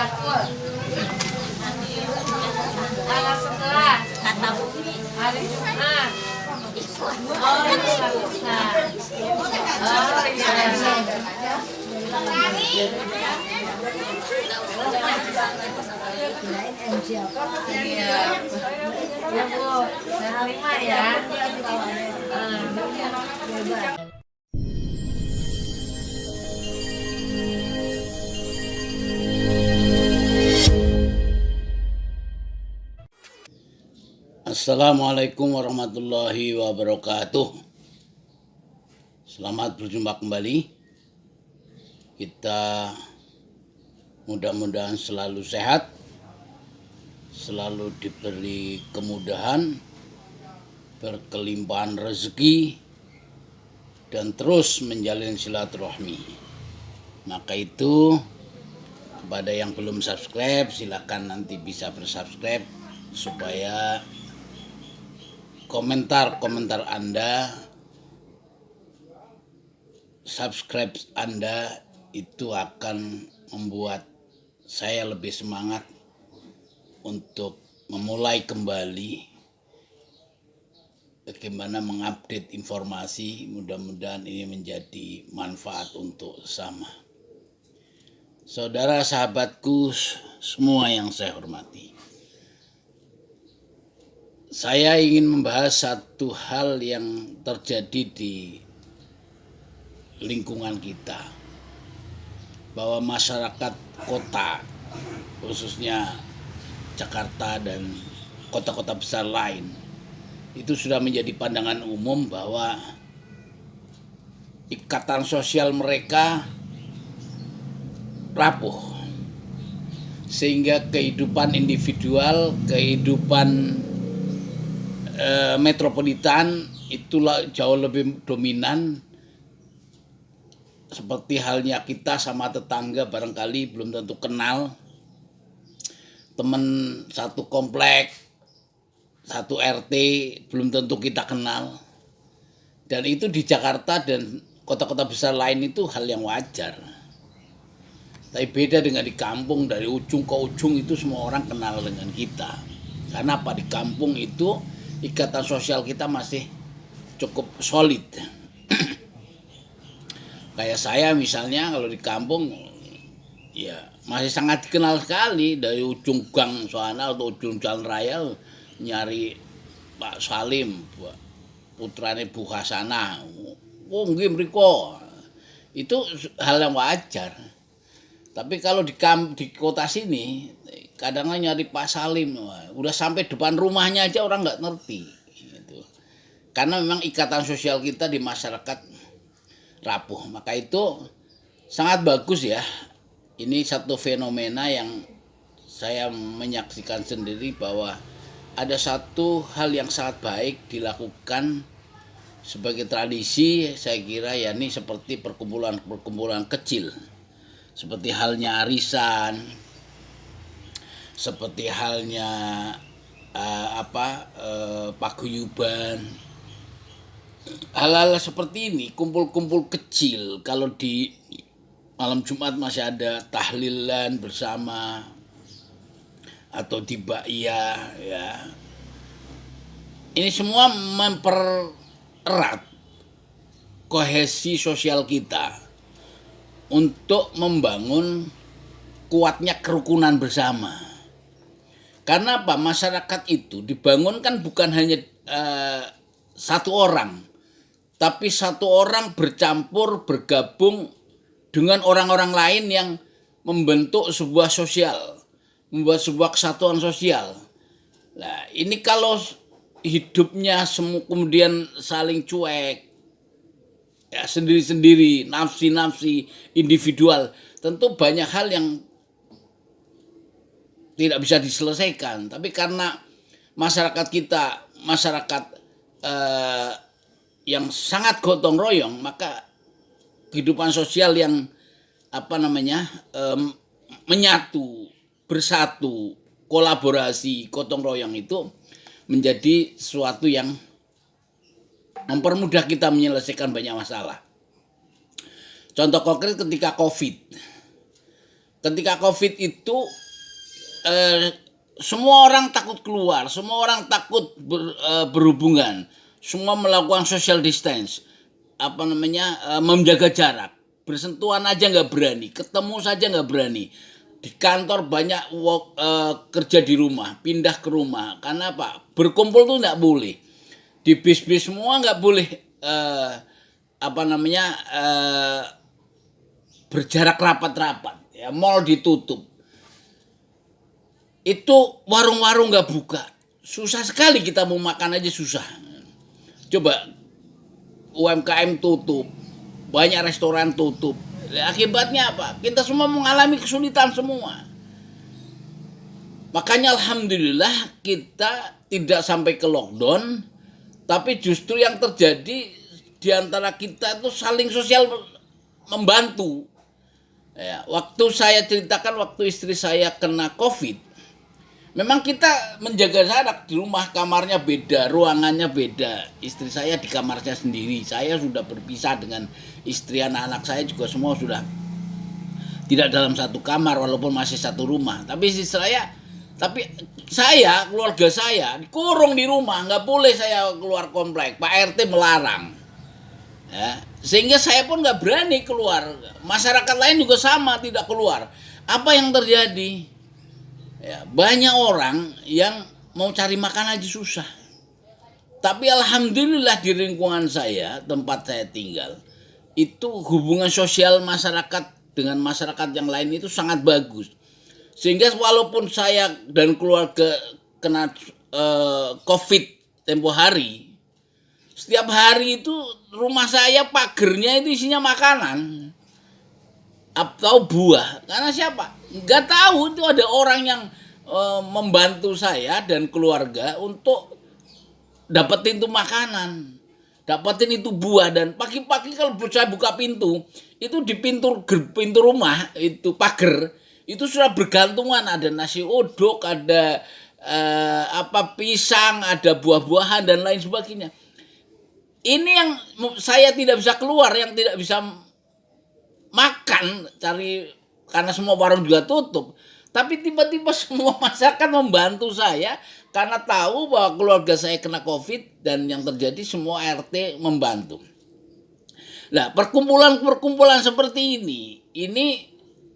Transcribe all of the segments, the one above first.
Tanggal 11 hari Jumat. Oh, lusa. Oh, iya. Ya Bu, saya terima ya. Assalamualaikum warahmatullahi wabarakatuh. Selamat berjumpa kembali. Kita mudah-mudahan selalu sehat, selalu diberi kemudahan, berkelimpahan rezeki, dan terus menjalin silaturahmi. Maka itu, kepada yang belum subscribe, silakan nanti bisa bersubscribe supaya komentar-komentar Anda, subscribe Anda itu akan membuat saya lebih semangat untuk memulai kembali bagaimana mengupdate informasi. Mudah-mudahan ini menjadi manfaat untuk sesama. Saudara sahabatku semua yang saya hormati, saya ingin membahas satu hal yang terjadi di lingkungan kita, bahwa masyarakat kota, khususnya Jakarta dan kota-kota besar lain, itu sudah menjadi pandangan umum bahwa ikatan sosial mereka rapuh, sehingga kehidupan individual, kehidupan metropolitan itulah jauh lebih dominan. Seperti halnya kita sama tetangga barangkali belum tentu kenal, teman satu komplek, satu RT belum tentu kita kenal. Dan itu di Jakarta dan kota-kota besar lain itu hal yang wajar. Tapi beda dengan di kampung, dari ujung ke ujung itu semua orang kenal dengan kita. Karena apa? Di kampung itu ikatan sosial kita masih cukup solid. Kayak saya misalnya, kalau di kampung ya masih sangat dikenal sekali. Dari ujung gang sana atau ujung jalan raya nyari Pak Salim, putrane Bu Hasanah, oh nggih mriko. Itu hal yang wajar. Tapi kalau di kota sini kadang-kadang nyari Pak Salim, udah sampai depan rumahnya aja orang nggak ngerti gitu. Karena memang ikatan sosial kita di masyarakat rapuh. Maka itu sangat bagus ya. Ini satu fenomena yang saya menyaksikan sendiri, bahwa ada satu hal yang sangat baik dilakukan sebagai tradisi, saya kira, ya ini seperti perkumpulan kecil, seperti halnya arisan, seperti halnya paguyuban. Hal-hal seperti ini, kumpul-kumpul kecil, kalau di malam Jumat masih ada tahlilan bersama atau di Ba'iyah ya. Ini semua mempererat kohesi sosial kita untuk membangun kuatnya kerukunan bersama. Karena apa? Masyarakat itu dibangunkan bukan hanya satu orang, tapi satu orang bercampur, bergabung dengan orang-orang lain yang membentuk sebuah sosial, membuat sebuah kesatuan sosial. Nah, ini kalau hidupnya kemudian saling cuek, ya sendiri-sendiri, nafsi-nafsi individual, tentu banyak hal yang tidak bisa diselesaikan. Tapi karena masyarakat kita, masyarakat yang sangat gotong royong, maka kehidupan sosial yang menyatu, bersatu, kolaborasi, gotong royong itu menjadi sesuatu yang mempermudah kita menyelesaikan banyak masalah. Contoh konkret ketika COVID. ketika COVID itu semua orang takut keluar, semua orang takut berhubungan, semua melakukan social distance, menjaga jarak, bersentuhan aja nggak berani, ketemu saja nggak berani. Di kantor banyak kerja di rumah, pindah ke rumah. Karena apa? Berkumpul tuh nggak boleh. Di bis-bis semua nggak boleh berjarak rapat-rapat. Ya, mall ditutup. Itu warung-warung nggak buka. Susah sekali kita mau makan aja susah. Coba UMKM tutup, banyak restoran tutup. Akibatnya apa? Kita semua mengalami kesulitan semua. Makanya alhamdulillah kita tidak sampai ke lockdown, tapi justru yang terjadi di antara kita itu saling sosial membantu. Ya, waktu saya ceritakan waktu istri saya kena COVID, memang kita menjaga jarak di rumah, kamarnya beda, ruangannya beda. Istri saya di kamarnya sendiri. Saya sudah berpisah dengan istri, anak-anak saya juga semua sudah tidak dalam satu kamar walaupun masih satu rumah. Tapi saya, keluarga saya dikurung di rumah, nggak boleh saya keluar komplek. Pak RT melarang. Ya, sehingga saya pun nggak berani keluar. Masyarakat lain juga sama, tidak keluar. Apa yang terjadi? Ya, banyak orang yang mau cari makan aja susah. Tapi alhamdulillah di lingkungan saya, tempat saya tinggal, itu hubungan sosial masyarakat dengan masyarakat yang lain itu sangat bagus. Sehingga walaupun saya dan keluarga kena COVID tempo hari, setiap hari itu rumah saya pagernya itu isinya makanan atau buah. Karena siapa? Nggak tahu itu ada orang yang membantu saya dan keluarga untuk dapetin itu makanan, dapetin itu buah. Dan pagi-pagi kalau saya buka pintu, itu di pintu rumah itu pagar itu sudah bergantungan, ada nasi uduk, ada pisang, ada buah-buahan dan lain sebagainya. Ini yang saya tidak bisa keluar, yang tidak bisa makan karena semua warung juga tutup. Tapi tiba-tiba semua masyarakat membantu saya karena tahu bahwa keluarga saya kena COVID dan yang terjadi semua RT membantu. Nah, perkumpulan seperti ini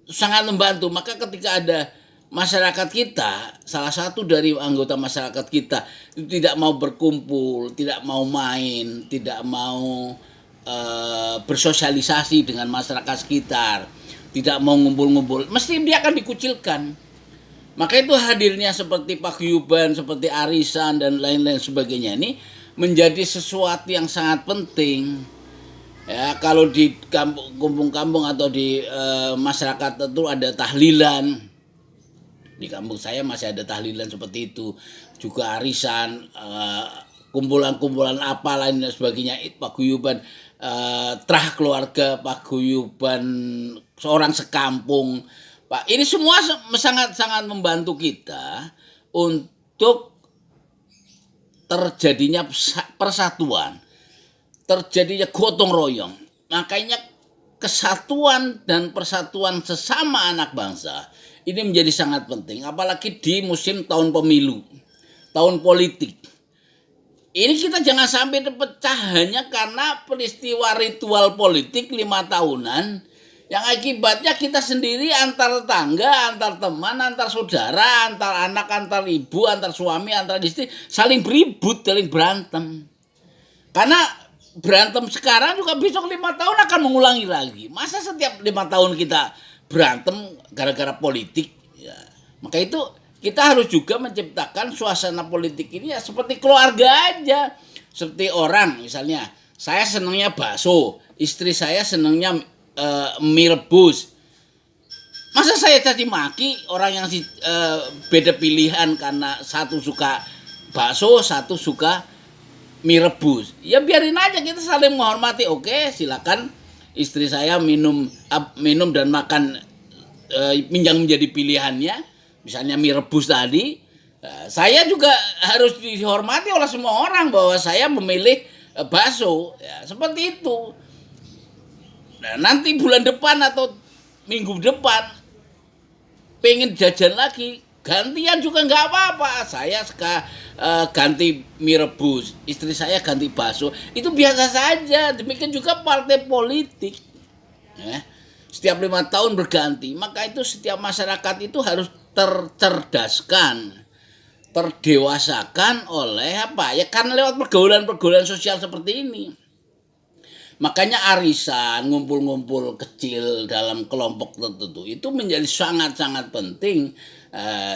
sangat membantu. Maka ketika ada masyarakat kita, salah satu dari anggota masyarakat kita itu tidak mau berkumpul, tidak mau main, tidak mau bersosialisasi dengan masyarakat sekitar, tidak mau ngumpul-ngumpul, mesti dia akan dikucilkan. Maka itu hadirnya seperti paguyuban, seperti arisan dan lain-lain sebagainya ini menjadi sesuatu yang sangat penting. Ya, kalau di kampung-kampung atau di masyarakat itu ada tahlilan. Di kampung saya masih ada tahlilan seperti itu. Juga arisan, kumpulan-kumpulan apa lain dan sebagainya, paguyuban terah keluarga, paguyuban seorang sekampung. Pak, ini semua sangat membantu kita untuk terjadinya persatuan, terjadinya gotong royong. Makanya kesatuan dan persatuan sesama anak bangsa ini menjadi sangat penting, apalagi di musim tahun pemilu, tahun politik. Ini kita jangan sampai terpecah hanya karena peristiwa ritual politik 5 tahunan yang akibatnya kita sendiri antar tetangga, antar teman, antar saudara, antar anak, antar ibu, antar suami, antar istri saling beribut, saling berantem. Karena berantem sekarang juga besok 5 tahun akan mengulangi lagi. Masa setiap 5 tahun kita berantem gara-gara politik? Ya. Maka itu kita harus juga menciptakan suasana politik ini ya seperti keluarga aja. Seperti orang misalnya, saya senangnya bakso, istri saya senangnya mie rebus. Masa saya caci maki orang yang beda pilihan karena satu suka bakso, satu suka mie rebus? Ya biarin aja, kita saling menghormati. Oke, silakan istri saya minum dan makan yang menjadi pilihannya. Misalnya mie rebus tadi, saya juga harus dihormati oleh semua orang bahwa saya memilih bakso. Ya, seperti itu. Nah, nanti bulan depan atau minggu depan pengen jajan lagi, gantian juga nggak apa-apa. Saya ganti mie rebus, istri saya ganti bakso, itu biasa saja. Demikian juga partai politik, ya. Setiap 5 tahun berganti, maka itu setiap masyarakat itu harus tercerdaskan, terdewasakan oleh apa ya, karena lewat pergaulan sosial seperti ini. Makanya arisan, ngumpul-ngumpul kecil dalam kelompok tertentu itu menjadi sangat-sangat penting.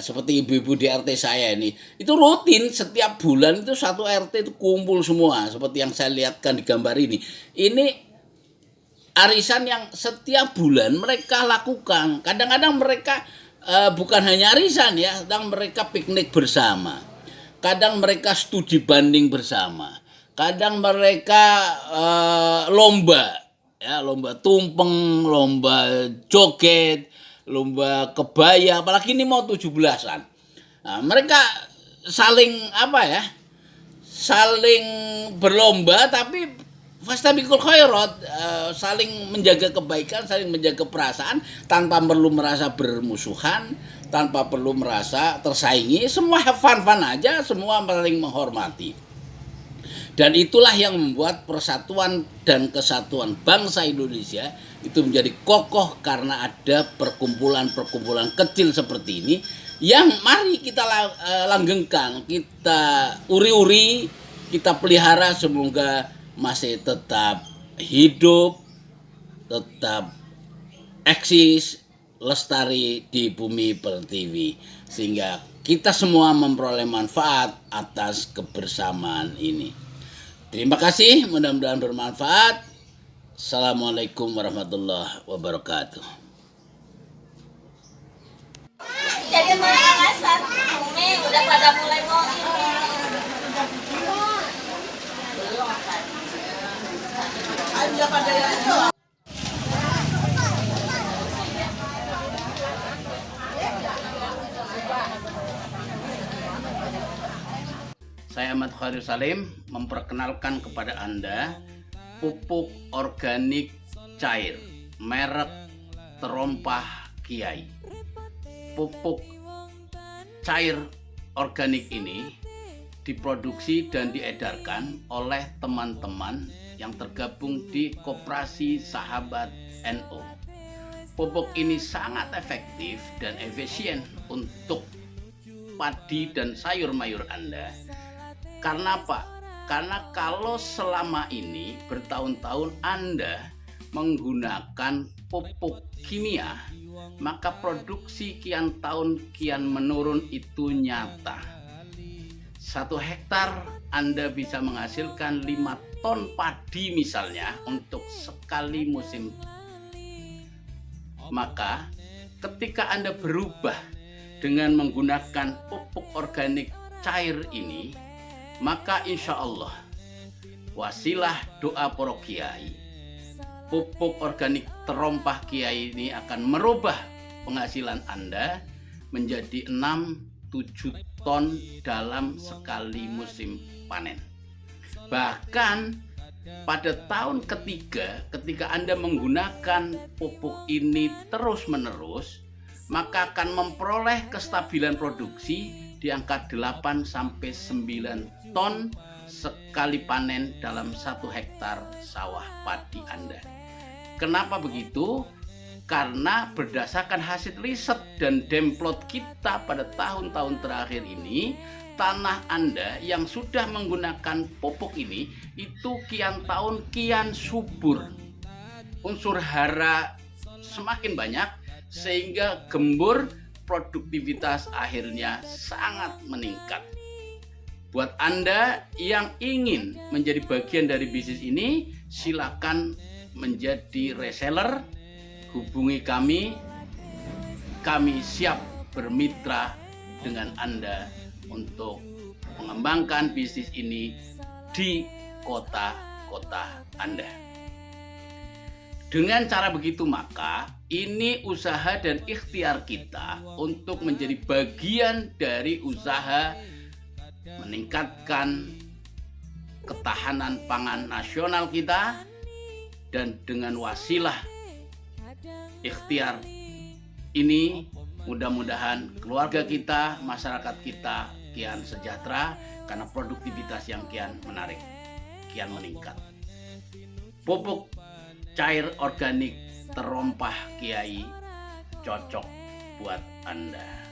Seperti ibu-ibu di RT saya ini, itu rutin setiap bulan itu satu RT itu kumpul semua, seperti yang saya lihatkan di gambar ini. Ini arisan yang setiap bulan mereka lakukan. Kadang-kadang mereka bukan hanya arisan ya, kadang mereka piknik bersama, kadang mereka studi banding bersama, kadang mereka lomba, ya, lomba tumpeng, lomba joget, lomba kebaya, apalagi ini mau 17-an. Nah, mereka saling saling berlomba, tapi fastabikul khairat, saling menjaga kebaikan, saling menjaga perasaan tanpa perlu merasa bermusuhan, tanpa perlu merasa tersaingi, semua fun-fun aja, semua saling menghormati. Dan itulah yang membuat persatuan dan kesatuan bangsa Indonesia itu menjadi kokoh karena ada perkumpulan-perkumpulan kecil seperti ini yang mari kita langgengkan, kita uri-uri, kita pelihara, semoga masih tetap hidup, tetap eksis, lestari di bumi Pertiwi, sehingga kita semua memperoleh manfaat atas kebersamaan ini. Terima kasih, mudah-mudahan bermanfaat. Assalamualaikum warahmatullahi wabarakatuh. Jadi alasan Umi udah pada mulai mau Saya Ahmad Khairul Salim memperkenalkan kepada Anda pupuk organik cair merek Terompah Kiai. Pupuk cair organik ini diproduksi dan diedarkan oleh teman-teman yang tergabung di Koperasi Sahabat NU. Pupuk ini sangat efektif dan efisien untuk padi dan sayur mayur Anda. Karena apa? Karena kalau selama ini bertahun-tahun Anda menggunakan pupuk kimia, maka produksi kian tahun kian menurun, itu nyata. 1 hektar Anda bisa menghasilkan 5 ton padi misalnya untuk sekali musim. Maka ketika Anda berubah dengan menggunakan pupuk organik cair ini, maka insya Allah wasilah doa para kiai, pupuk organik Terompah Kiai ini akan merubah penghasilan Anda menjadi 6-7 ton dalam sekali musim panen. Bahkan pada tahun ketiga, ketika Anda menggunakan pupuk ini terus-menerus, maka akan memperoleh kestabilan produksi di angka 8-9 ton sekali panen dalam 1 hektar sawah padi Anda. Kenapa begitu? Karena berdasarkan hasil riset dan demplot kita pada tahun-tahun terakhir ini, tanah Anda yang sudah menggunakan pupuk ini itu kian tahun kian subur. Unsur hara semakin banyak sehingga gembur, produktivitas akhirnya sangat meningkat. Buat Anda yang ingin menjadi bagian dari bisnis ini, silakan menjadi reseller, hubungi kami. Kami siap bermitra dengan Anda untuk mengembangkan bisnis ini di kota-kota Anda. Dengan cara begitu, maka ini usaha dan ikhtiar kita untuk menjadi bagian dari usaha meningkatkan ketahanan pangan nasional kita, dan dengan wasilah ikhtiar ini Mudah-mudahan keluarga kita, masyarakat kita kian sejahtera karena produktivitas yang kian menarik, kian meningkat. Pupuk cair organik terompah Kiai cocok buat Anda.